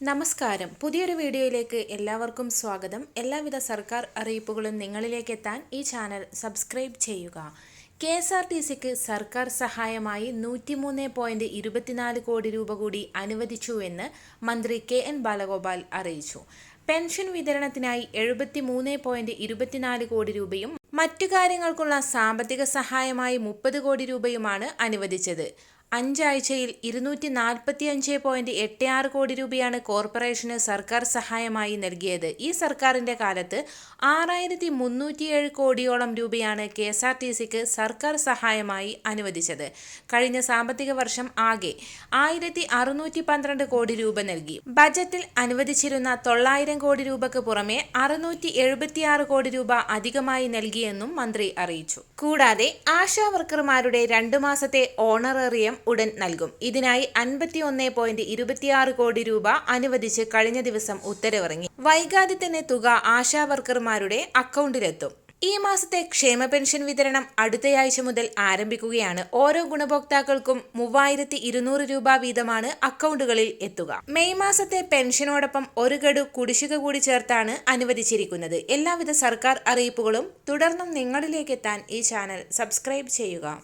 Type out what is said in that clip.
നമസ്കാരം. പുതിയൊരു വീഡിയോയിലേക്ക് എല്ലാവർക്കും സ്വാഗതം. എല്ലാവിധ സർക്കാർ അറിയിപ്പുകളും നിങ്ങളിലേക്ക് എത്താൻ ഈ ചാനൽ സബ്സ്ക്രൈബ് ചെയ്യുക. KSRTCക്ക് സർക്കാർ സഹായമായി 103.24 കോടി രൂപ കൂടി അനുവദിച്ചുവെന്ന് മന്ത്രി KN ബാലഗോപാൽ അറിയിച്ചു. പെൻഷൻ വിതരണത്തിനായി 73.24 കോടി രൂപയും മറ്റു കാര്യങ്ങൾക്കുള്ള സാമ്പത്തിക സഹായമായി 30 കോടി രൂപയുമാണ് അനുവദിച്ചത്. 5 ആഴ്ചയിൽ 245.86 കോടി രൂപയാണ് കോർപ്പറേഷന് സർക്കാർ സഹായമായി നൽകിയത്. ഈ സർക്കാരിന്റെ കാലത്ത് 6307 കോടിയോളം രൂപയാണ് KSRTCക്ക് സർക്കാർ സഹായമായി അനുവദിച്ചത്. കഴിഞ്ഞ സാമ്പത്തിക വർഷം ആകെ 1612 കോടി രൂപ നൽകി. ബജറ്റിൽ അനുവദിച്ചിരുന്ന 900 കോടി രൂപയ്ക്ക് പുറമെ 676 കോടി രൂപ അധികമായി നൽകിയെന്നും മന്ത്രി അറിയിച്ചു. കൂടാതെ ആശാ വർക്കർമാരുടെ 2 മാസത്തെ ഓണറേറിയം ഉടൻ നൽകും. ഇതിനായി 51.26 കോടി രൂപ അനുവദിച്ച് കഴിഞ്ഞ ദിവസം ഉത്തരവിറങ്ങി. വൈകാതെ തന്നെ തുക ആശാ വർക്കർമാരുടെ അക്കൗണ്ടിലെത്തും. ഈ മാസത്തെ ക്ഷേമ പെൻഷൻ വിതരണം അടുത്തയാഴ്ച മുതൽ ആരംഭിക്കുകയാണ്. ഓരോ ഗുണഭോക്താക്കൾക്കും 3200 രൂപ വീതമാണ് അക്കൗണ്ടുകളിൽ എത്തുക. മെയ് മാസത്തെ പെൻഷനോടൊപ്പം ഒരു ഗഡു കുടിശ്ശിക കൂടി ചേർത്താണ് അനുവദിച്ചിരിക്കുന്നത്. എല്ലാവിധ സർക്കാർ അറിയിപ്പുകളും തുടർന്നും നിങ്ങളിലേക്ക് എത്താൻ ഈ ചാനൽ സബ്സ്ക്രൈബ് ചെയ്യുക.